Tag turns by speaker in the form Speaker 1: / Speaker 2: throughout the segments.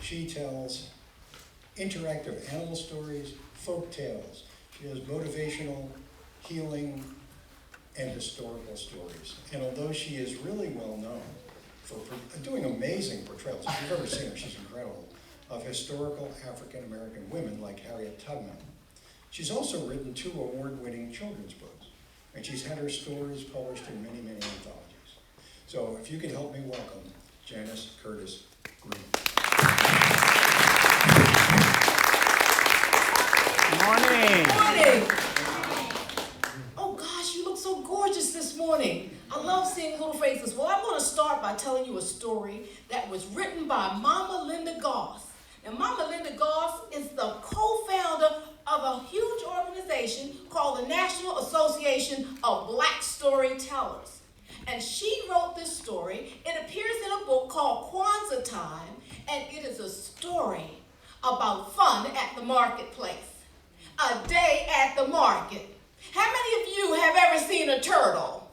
Speaker 1: She tells interactive animal stories, folk tales. She has motivational, healing, and historical stories. And although she is really well known for doing amazing portrayals, if you've ever seen her, she's incredible, of historical African American women like Harriet Tubman. She's also written 2 award-winning children's books, and she's had her stories published in many, many anthologies. So if you could help me welcome Janice Curtis Greene.
Speaker 2: Good morning.
Speaker 3: Good morning. Oh gosh, you look so gorgeous this morning. I love seeing little faces. Well, I'm going to start by telling you a story that was written by Mama Linda Goss. Now, Mama Linda Goss is the co-founder of a huge organization called the National Association of Black Storytellers. And she wrote this story. It appears in a book called Kwanzaa Time, and it is a story about fun at the marketplace. A day at the market. How many of you have ever seen a turtle?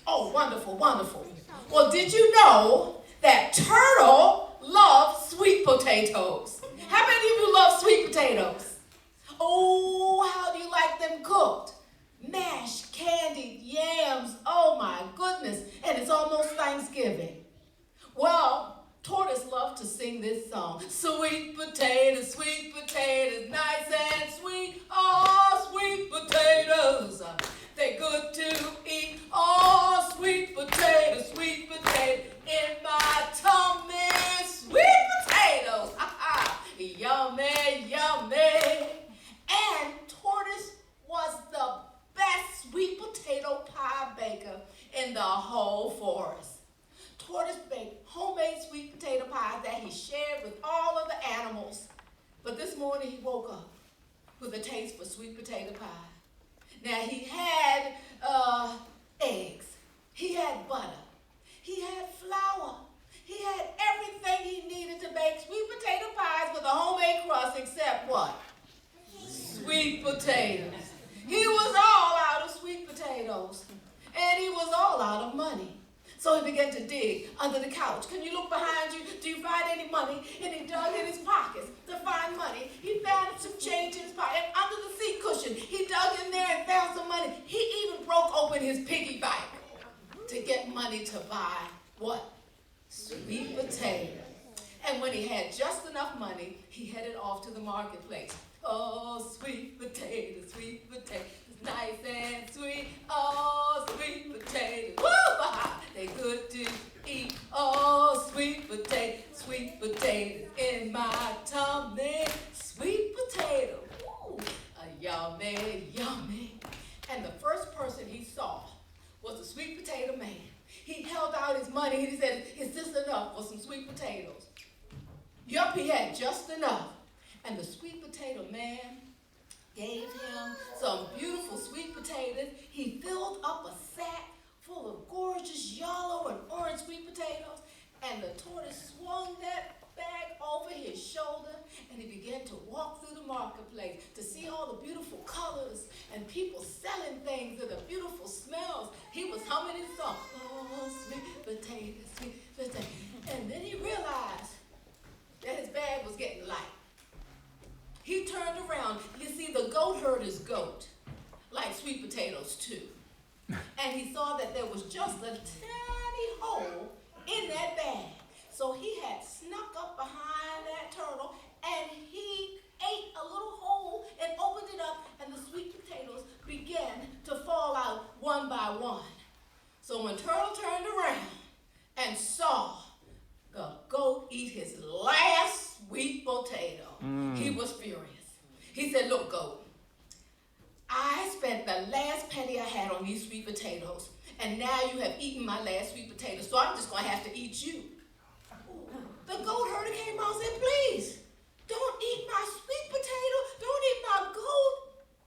Speaker 3: Oh, wonderful, wonderful. Well, did you know that turtle loves sweet potatoes? How many of you love sweet potatoes? Oh, how do you like them cooked? Mashed, candied yams, oh my goodness, and it's almost Thanksgiving. Well, tortoise love to sing this song. Sweet potatoes, nice and sweet. Oh, sweet potatoes, they're good to eat. Oh, sweet potatoes, in my tummy. Sweet potatoes, yummy, yummy. And tortoise was the best sweet potato pie baker in the whole forest. Tortoise baked homemade sweet potato pie that he shared with all of the animals. But this morning he woke up with a taste for sweet potato pie. Now he had eggs, he had butter, he had flour, he had everything he needed to bake sweet potato pies with a homemade crust except what? Sweet potatoes. He was all out of sweet potatoes, and he was all out of money. So he began to dig under the couch. Can you look behind you? Do you find any money? And he dug in his pockets to find money. He found some change in his pocket. And under the seat cushion, he dug in there and found some money. He even broke open his piggy bank to get money to buy what? Sweet potatoes. And when he had just enough money, he headed off to the marketplace. Oh, sweet potatoes, nice and sweet. Oh, sweet potatoes, woo! They good to eat. Oh, sweet potatoes in my tummy. Sweet potato, woo! Yummy, yummy. And the first person he saw was the sweet potato man. He held out his money and he said, "Is this enough for some sweet potatoes?" Yup, he had just enough. And the sweet potato man gave him some beautiful sweet potatoes. He filled up a sack full of gorgeous yellow and orange sweet potatoes. And the tortoise swung that bag over his shoulder and he began to walk through the marketplace to see all the beautiful colors and people selling things and the beautiful smells. He was humming his song, oh, sweet potato. And then he realized that his bag was getting light. He turned around. You see, the goat herders goat like sweet potatoes too. And he saw that there was just a tiny hole in that bag. So he had snuck up behind that turtle and he ate a little hole and opened it up and the sweet potatoes began to fall out one by one. So when Turtle turned around and saw the goat eat his last sweet potato, he was furious. He said, "Look, goat, I spent the last penny I had on these sweet potatoes, and now you have eaten my last sweet potato, so I'm just going to have to eat you." The goat herder came out and said, "Please, don't eat my sweet potato, don't eat my goat,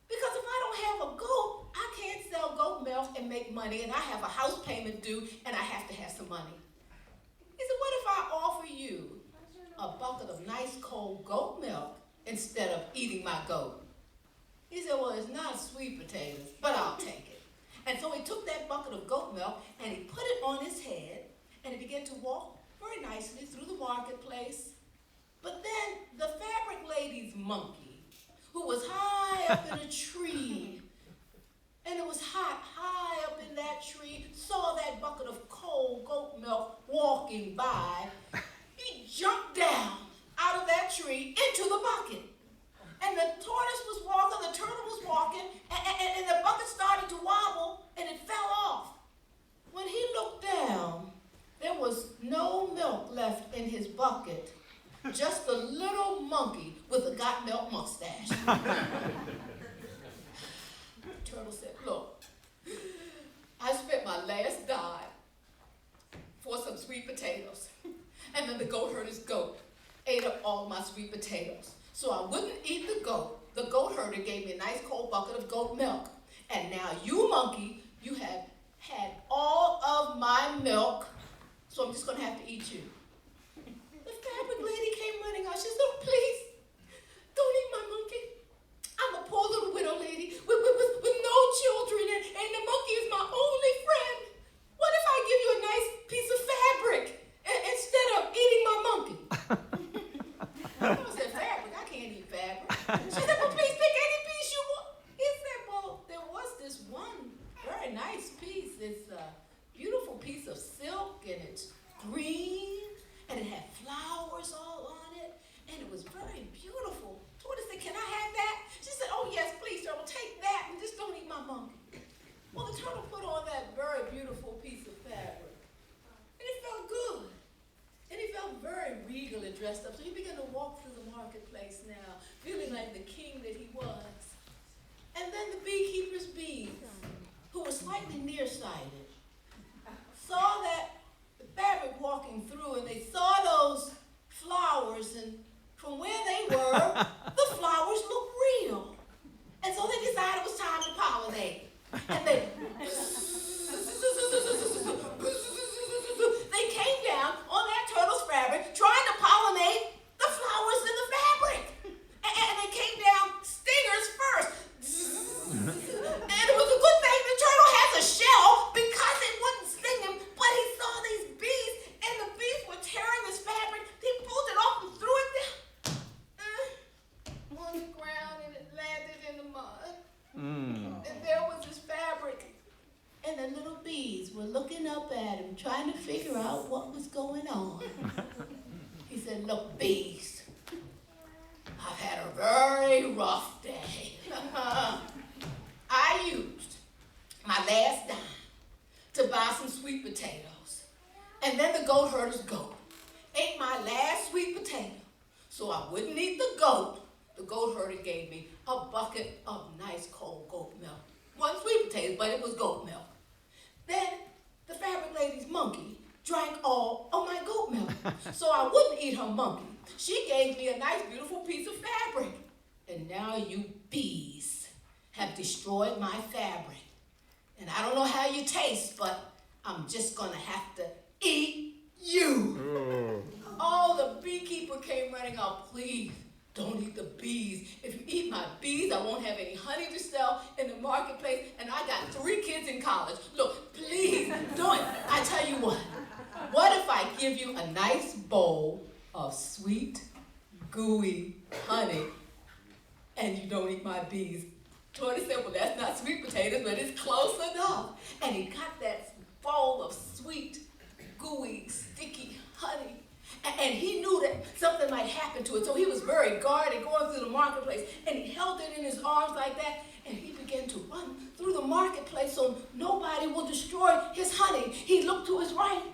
Speaker 3: because if I don't have a goat, I can't sell goat milk and make money, and I have a house payment due, and I have to have some money." He said, "What if I offer you a bucket of nice cold goat milk instead of eating my goat?" He said, "Well, it's not sweet potatoes, but I'll take it." And so he took that bucket of goat milk and he put it on his head and he began to walk very nicely through the marketplace monkey who was high up in a tree. And it was hot, high up in that tree, saw that bucket of cold goat milk walking by. He jumped down out of that tree into the bucket. And the tortoise was walking, the turtle was walking, and the bucket started to wobble, and it fell off. When he looked down, there was no milk left in his bucket, just a little monkey with a got milk mustache. The turtle said, look, I spent my last dime for some sweet potatoes. And then the goat herder's goat ate up all my sweet potatoes. So I wouldn't eat the goat. The goat herder gave me a nice cold bucket of goat milk. And now you, monkey, you have had all of my milk, so I'm just going to have to eat you. The fabric lady came running out. She said, oh, please, don't eat my monkey. I'm a poor little widow lady with no children, and the monkey is my only friend. What if I give you a nice piece of fabric instead of eating my monkey? I said, fabric? I can't eat fabric. She said, well, please pick any piece you want. He said, well, there was this one very nice piece. It's a beautiful piece of silk, and it's green, and it had flowers all on it, and it was very beautiful. Tortoise said, can I have that? She said, oh, yes, please, turtle, take that, and just don't eat my monkey. Well, the turtle put on that very beautiful piece of fabric, and it felt good. And he felt very regally dressed up. So he began to walk through the marketplace now, feeling like the king that he was. And then the beekeeper's bees, who were slightly nearsighted, saw that the fabric walking through, and they saw those flowers, and from where they were, the flowers looked real. And so they decided it was time to pollinate. And they came down on that turtle's fabric, trying to pollinate the flowers in the fabric. And they came down stingers first. And it was a good thing the turtle has a shell because it wouldn't sting him. But he saw these bees, and the bees were tearing his fabric. He pulled it off and threw it down on the ground, and it landed in the mud. And there was his fabric. And the little bees were looking up at him, trying to figure out what was going on. He said, look, bees, I've had a very rough day. I used my last dime to buy some sweet potatoes. And then the goat herder's goat ate my last sweet potato. So I wouldn't eat the goat. The goat herder gave me a bucket of nice cold goat milk. One sweet potato, but it was goat milk. Then the fabric lady's monkey drank all of my goat milk. So I wouldn't eat her monkey. She gave me a nice, beautiful piece of fabric. And now you bees have destroyed my fabric. And I don't know how you taste, but I'm just going to have to eat you. Oh, the beekeeper came running out. Please, don't eat the bees. If you eat my bees, I won't have any honey to sell in the marketplace, and I got 3 kids in college. Look, please, don't. I tell you what if I give you a nice bowl of sweet, gooey honey, and you don't eat my bees? Tortoise said, well, that's not sweet potatoes, but it's close enough. And he got that bowl of sweet, gooey, sticky honey. And he knew that something might happen to it, so he was very guarded going through the marketplace, and he held it in his arms like that, and he began to run through the marketplace so nobody will destroy his honey. He looked to his right,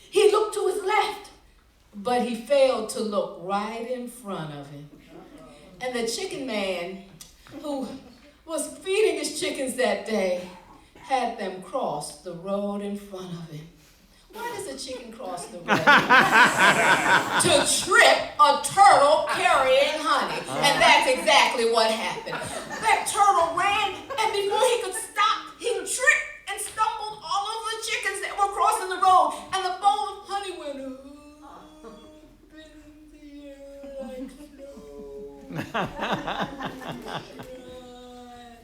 Speaker 3: he looked to his left, but he failed to look right in front of him. And the chicken man, who was feeding his chickens that day, had them cross the road in front of him. Why does a chicken cross the road? To trip a turtle carrying honey. And that's exactly what happened. That turtle ran, and before he could stop, he tripped and stumbled all over the chickens that were crossing the road. And the bowl of honey went up in the air like snow.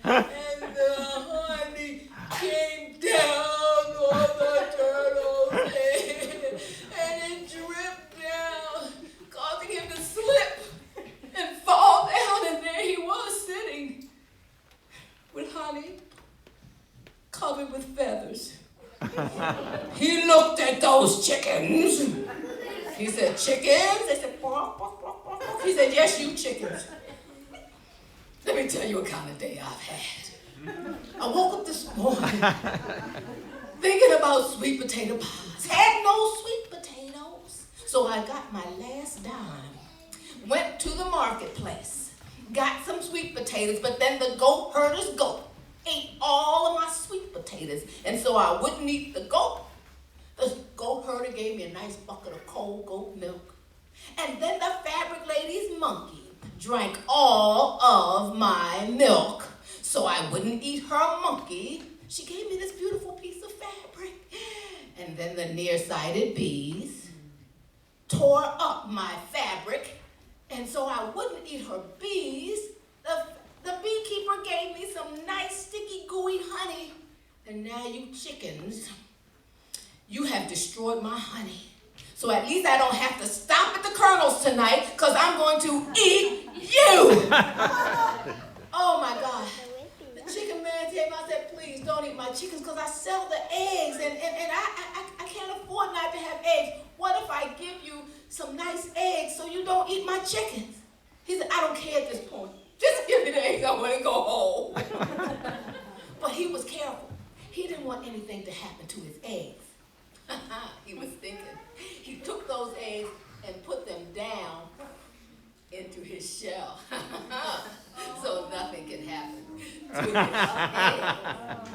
Speaker 3: And the honey came down on the turtle's head, and it dripped down, causing him to slip and fall down those chickens? He said, chickens? They said, bark, bark, bark, bark, bark. He said, yes, you chickens. Let me tell you what kind of day I've had. I woke up this morning thinking about sweet potato pies. Had no sweet potatoes. So I got my last dime, went to the marketplace, got some sweet potatoes, but then the goat herder's goat ate all of my sweet potatoes. And so I wouldn't eat the goat. The goat herder gave me a nice bucket of cold goat milk. And then the fabric lady's monkey drank all of my milk. So I wouldn't eat her monkey. She gave me this beautiful piece of fabric. And then the nearsighted bees tore up my fabric. And so I wouldn't eat her bees. The beekeeper gave me some nice sticky gooey honey. And now you chickens, you have destroyed my honey. So at least I don't have to stop at the Colonel's tonight, because I'm going to eat you. Oh my God. The chicken man came out and said, please don't eat my chickens, because I sell the eggs and I can't afford not to have eggs. What if I give you some nice eggs so you don't eat my chickens? He said, I don't care at this point. Just give me the eggs, I want to go home. But he was careful. He didn't want anything to happen to his eggs. He was thinking. He took those eggs and put them down into his shell. So nothing can happen to his eggs.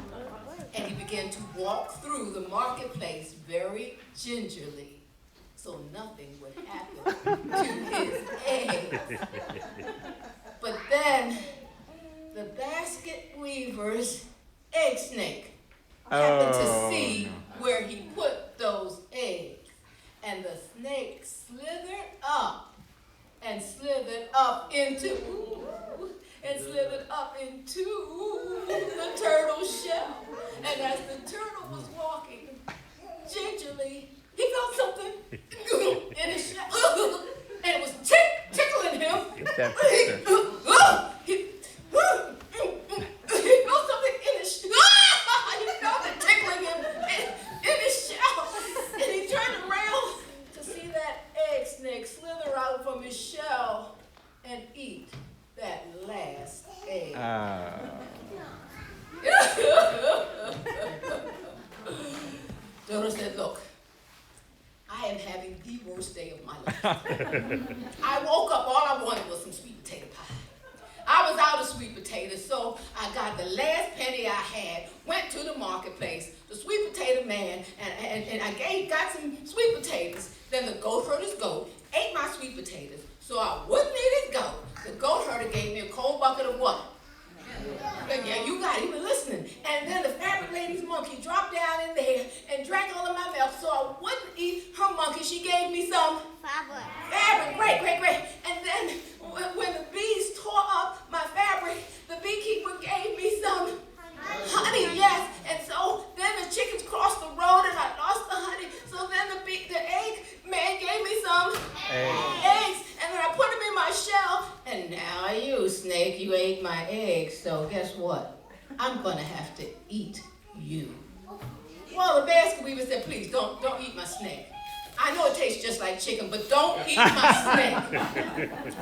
Speaker 3: And he began to walk through the marketplace very gingerly, so nothing would happen to his eggs. But then the basket weaver's egg snake happened to see where he put those eggs. And the snake slithered up into the turtle's shell. And as the turtle was walking gingerly, he felt something in his shell. And it was tickling him.
Speaker 2: Get that picture.
Speaker 3: He felt something in his shell. He felt it tickling him in his shell. And he turned around to see that egg snake slither out from his shell and eat that last egg. Turtle said, look, I am having the worst day of my life. I woke up, all I wanted was some sweet potato pie. I was out of sweet potatoes, so I got the last penny I had, went to the marketplace, the sweet potato man, and I got some sweet potatoes. Then the goat herder's goat ate my sweet potatoes, so I wouldn't eat his goat. The goat herder gave me a cold bucket of what? Yeah, you got it, you were listening. And then the fabric lady's monkey dropped down in there and drank all of my milk, so I wouldn't eat her monkey. She gave me some fabric. Great. And then when the bees tore up my fabric, the beekeeper gave me some honey, yes. And so then the chickens crossed the road and I lost the honey. So then the egg man gave me some eggs. And then I put them in my shell. And now you, snake, you ate my eggs. So guess what? I'm going to have to eat you. Well, the basket weaver said, please don't eat my snake. I know it tastes just like chicken, but don't eat my snake.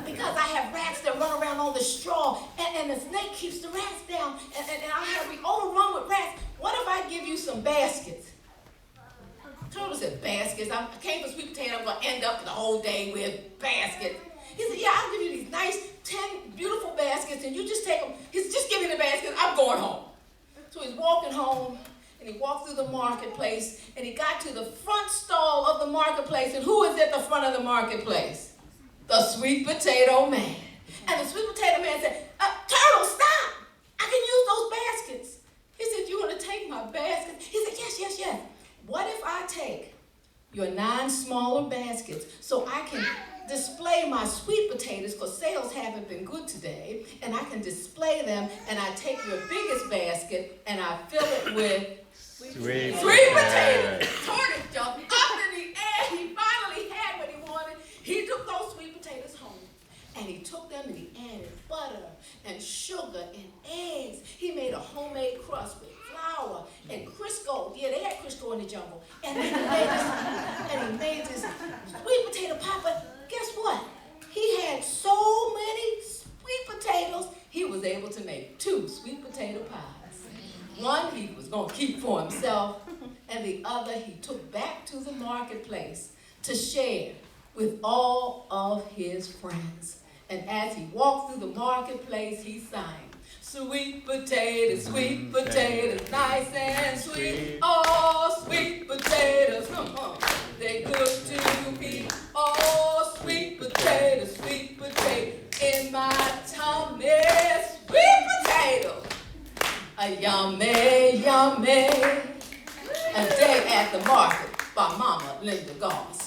Speaker 3: Because I have rats that run around on the straw, and the snake keeps the rats down, and I have to be overrun with rats. What if I give you some baskets? Turtle said, baskets? I came for sweet potato, I'm going to end up the whole day with baskets. He said, yeah, I'll give you these nice 10 beautiful baskets, and you just take them. He said, just give me the baskets, I'm going home. So he's walking home. And he walked through the marketplace, and he got to the front stall of the marketplace. And who is at the front of the marketplace? The sweet potato man. And the sweet potato man said, Turtle, stop! I can use those baskets. He said, you want to take my baskets? He said, yes. What if I take your 9 smaller baskets so I can display my sweet potatoes, because sales haven't been good today, and I can display them, and I take your biggest basket and I fill it with sweet potatoes. Tortoise jumped up in the air. He finally had what he wanted. He took those sweet potatoes home, And he took them and he added butter and sugar and eggs. He made a homemade crust with flour and Crisco. Yeah, they had Crisco in the jungle. And then he made this sweet potato pie. But guess what? He had so many sweet potatoes, he was able to make 2 sweet potato pies. One he was going to keep for himself, and the other he took back to the marketplace to share with all of his friends. And as he walked through the marketplace, he sang, sweet potatoes, nice and sweet. Oh, sweet potatoes, they good to eat. Oh, sweet potatoes, in my tummy, sweet potatoes. A yummy, yummy. A day at the market by Mama Linda Goss.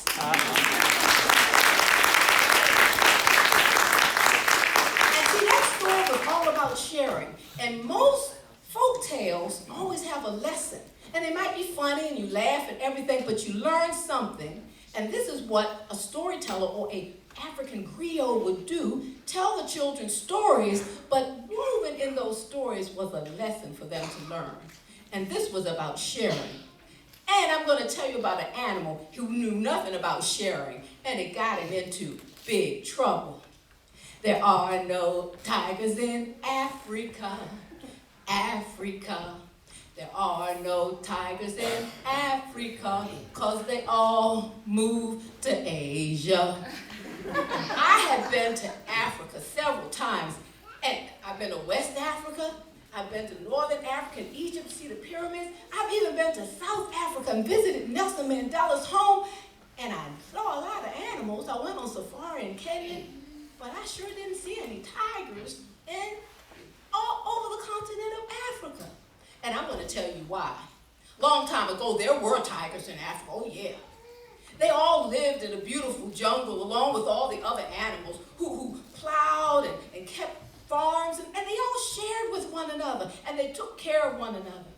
Speaker 3: Was all about sharing, and most folk tales always have a lesson, and they might be funny and you laugh and everything, but you learn something. And this is what a storyteller or a African griot would do: tell the children stories, but woven in those stories was a lesson for them to learn. And this was about sharing. And I'm going to tell you about an animal who knew nothing about sharing, and it got him into big trouble. There are no tigers in Africa, Africa. There are no tigers in Africa, 'cause they all moved to Asia. I have been to Africa several times, and I've been to West Africa, I've been to Northern Africa and Egypt to see the pyramids. I've even been to South Africa and visited Nelson Mandela's home, and I saw a lot of animals. I went on safari in Kenya, but I sure didn't see any tigers all over the continent of Africa. And I'm going to tell you why. Long time ago, there were tigers in Africa. Oh, yeah. They all lived in a beautiful jungle along with all the other animals who plowed and kept farms. And they all shared with one another, and they took care of one another.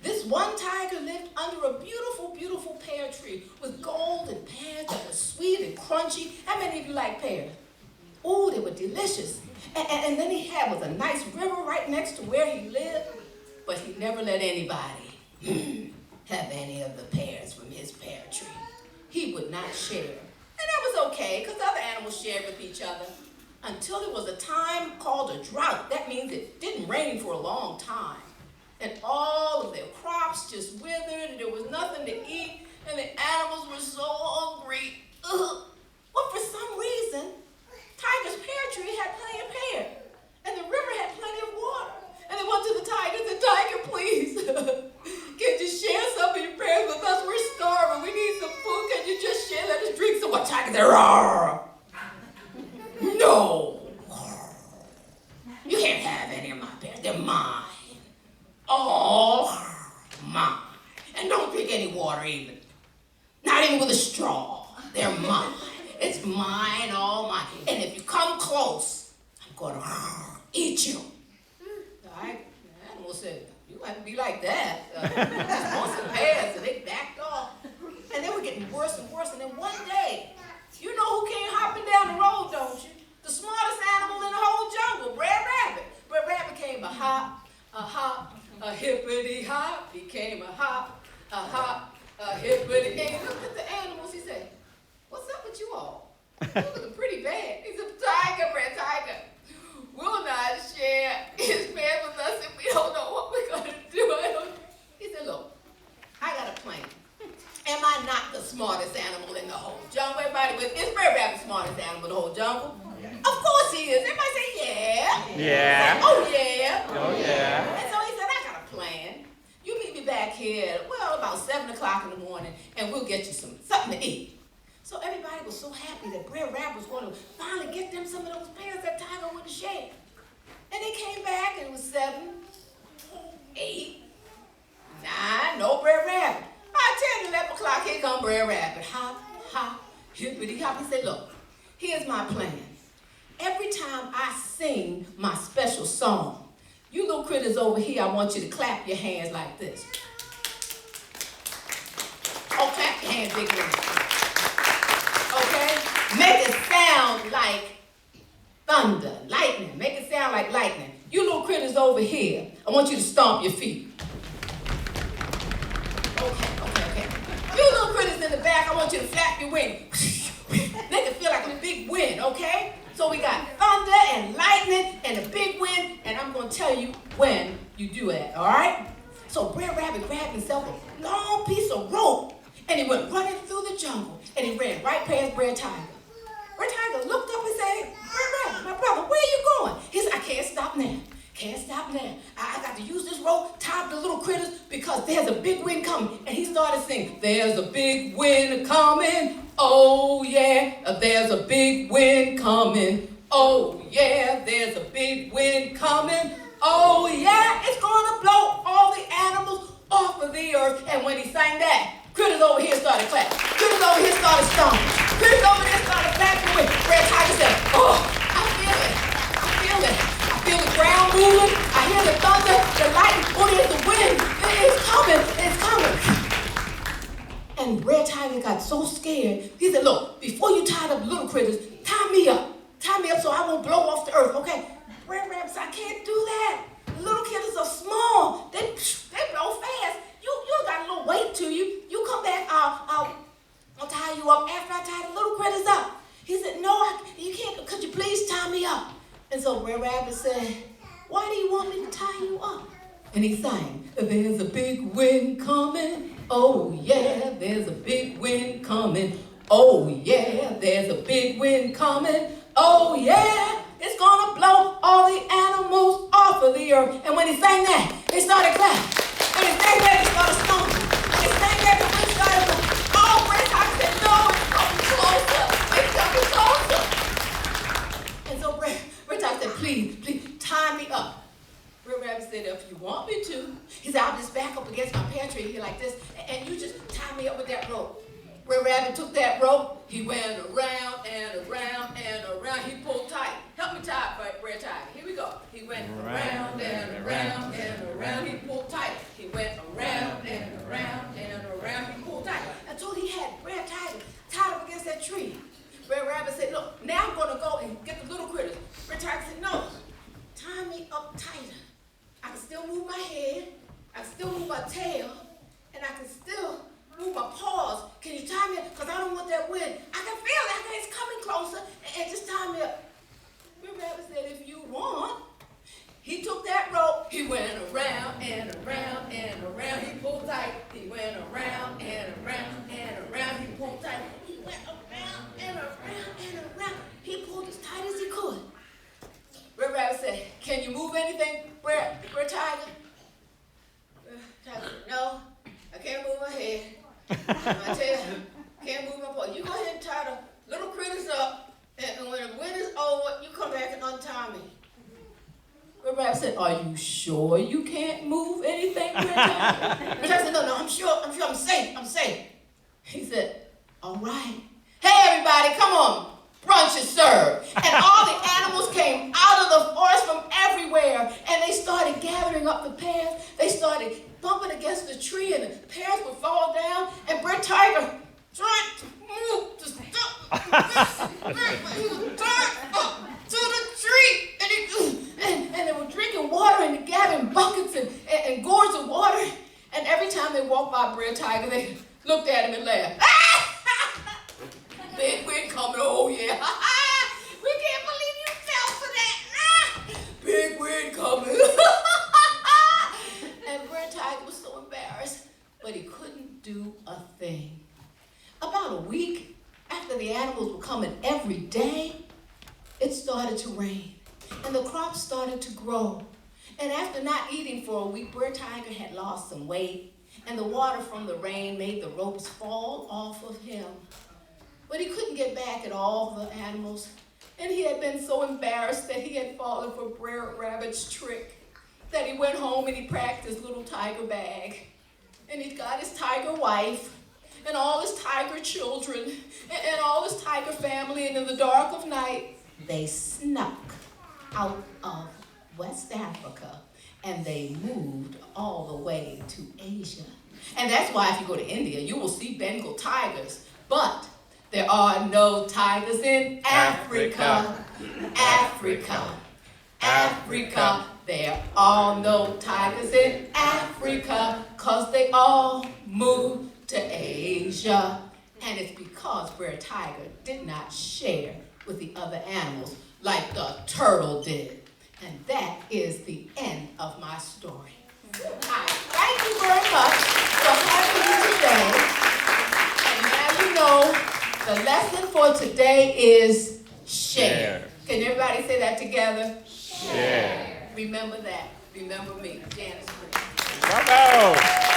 Speaker 3: This one tiger lived under a beautiful, beautiful pear tree with golden pears that were sweet and crunchy. How many of you like pears? Oh, they were delicious. And then he was a nice river right next to where he lived, but he never let anybody have any of the pears from his pear tree. He would not share. And that was okay, because other animals shared with each other. Until there was a time called a drought. That means it didn't rain for a long time. And all of their crops just withered, and there was nothing to eat, and the animals were so hungry. Ugh. But for some reason, Tiger's pear tree had plenty of pears, and the river had plenty of water. And they went to the tiger and said, "Tiger, please, can you share some of your pears with us? We're starving. We need some food. Can you just share? Let us drink some." What Tiger said, "Roar. No. You can't have any of my pears. They're mine. All mine. And don't drink any water even. Not even with a straw. They're mine. It's mine, all mine. And if you come close, I'm going to eat you." The animal said, "You have to be like that. Just want some pears." And they backed off. And they were getting worse and worse. And then one day, you know who came hopping down the road, don't you? The smartest animal in the whole jungle, Brer Rabbit. Brer Rabbit came a hop, a hippity hop. He came a hop, a hippity. And he looked at the animals. He said, "What's up with you all? You're looking pretty bad." He said, "Tiger, Brer Tiger, will not share his pears with us if we don't know what we're going to do." He said, "Look, I got a plan. Am I not the smartest animal in the whole jungle?" Everybody, is Brer Rabbit the smartest animal in the whole jungle? Of course he is. Everybody say, "Yeah."
Speaker 2: Yeah.
Speaker 3: Like, "Oh, yeah."
Speaker 2: Oh, yeah.
Speaker 3: And so he said, "I got a plan. You meet me back here, about 7 o'clock in the morning, and we'll get you something to eat." So everybody was so happy that Brer Rabbit was going to finally get them some of those pears that Tiger wouldn't share. And they came back, and it was 7, 8, 9, no Brer Rabbit. By 10, 11 o'clock, here come Brer Rabbit. Hop, hop, hippity hop. He said, "Look, here's my plan. Every time I sing my special song, you little critters over here, I want you to clap your hands like this. Oh, clap your hands big enough. Okay? Make it sound like thunder, lightning. Make it sound like lightning. You little critters over here, I want you to stomp your feet. Okay. You little critters in the back, I want you to flap your wings. Make it feel like a big wind, okay? So we got thunder and lightning and a big wind, and I'm going to tell you when you do that, all right? So Brer Rabbit grabbed himself a long piece of rope, and he went running through the jungle, and he ran right past Brer Tiger. Brer Tiger looked up and said, Brer Rabbit, my brother, where are you going? He said, I can't stop now. Can't stop now. I got to use this rope, tie up the little critters, because there's a big wind coming. And he started singing, there's a big wind coming. Oh, yeah, there's a big wind coming. Oh, yeah, there's a big wind coming. Oh, yeah, it's going to blow all the animals off of the earth. And when he sang that, critters over here started clapping. Critters over here started stomping. Critters over there started clapping with. Red Tiger said, oh, I feel it. I feel the ground moving. I hear the thunder, the lightning. Oh, there's the wind. It's coming. And Red Tiger got so scared. He said, look, before you tie up little critters, tie me up. Tie me up so I won't blow off the earth, okay? Red Rabbit said, I can't do that. The little critters are small. They blow fast. You got a little weight to you. You come back, I'll tie you up after I tie the little critters up. He said, no, you can't. Could you please tie me up? And so Red Rabbit said, why do you want me to tie you up? And he sang, there's a big wind coming. Oh, yeah, there's a big wind coming. Oh, yeah, there's a big wind coming. Oh, yeah, it's going to blow all the animals off of the earth. And when he sang that, they started clapping. When he sang that, they started stomping. When he sang that, the wind started blowing. Oh, Red Tiger said, no, it's coming closer. It's coming closer. And so Red Tiger said, please, tie me up. Red Rabbit said, if you want me to. He said, I'll just back up against my pantry here like this, and you just tie me up with that rope. Red Rabbit took that rope, he went around and around and around. He pulled tight. Help me tie it, Red Tiger. Here we go. He went around and around and around. He pulled tight. He went around and around and around. He pulled tight until he had Red Tiger tied up against that tree. Red Rabbit said, look, now I'm going to go and get the little critters. Red Tiger said, no, tie me up tighter. I can still move my head, I can still move my tail, and I can still move my paws. Can you tie me up? Because I don't want that wind. I can feel it. It's coming closer, and just tie me up. Red Rabbit said, if you want. He took that rope. He went around and around and around. He pulled tight. He went around and around and around. He pulled tight. He went around and around and around. He pulled as tight as he could. Red Rabbit said, can you move anything, Red Tiger? Tiger said, no, I can't move my head. My tail, can't move my paw. You go ahead and tie the little critters up, and when the wind is over, you come back and untie me. Red Rabbit said, are you sure you can't move anything, Red Tiger? Red Tiger said, no, I'm sure, I'm safe. He said, all right. Hey, everybody, come on. Brunch is served. And all the animals came out of the forest from everywhere, and they started gathering up the pears. They started bumping against the tree, and the pears would fall down, and Red Tiger tried to move to stop. He was tied up to the tree, and they were drinking water and gathering buckets and gourds of water. And every time they walked by Red Tiger, they looked at him and laughed. Big wind coming, oh yeah. We can't believe you fell for that. Big wind coming. And Red Tiger was so embarrassed, but he couldn't do a thing. About a week after the animals were coming every day, it started to rain, and the crops started to grow. And after not eating for a week, Red Tiger had lost some weight, and the water from the rain made the ropes fall off of him. But he couldn't get back at all the animals, and he had been so embarrassed that he had fallen for Brer Rabbit's trick that he went home and he packed his little tiger bag, and he got his tiger wife and all his tiger children and all his tiger family, and in the dark of night, they snuck out of West Africa, and they moved all the way to Asia. And that's why if you go to India, you will see Bengal tigers, but There are no tigers in Africa. Africa. Africa. There are no tigers in Africa, 'cause they all moved to Asia. And it's because where a tiger did not share with the other animals like the turtle did. And that is the end of my story. I thank you very much for having me today. And now you know the lesson for today is share. Can everybody say that together? Share. Remember that. Remember me, Janice.
Speaker 2: Bravo!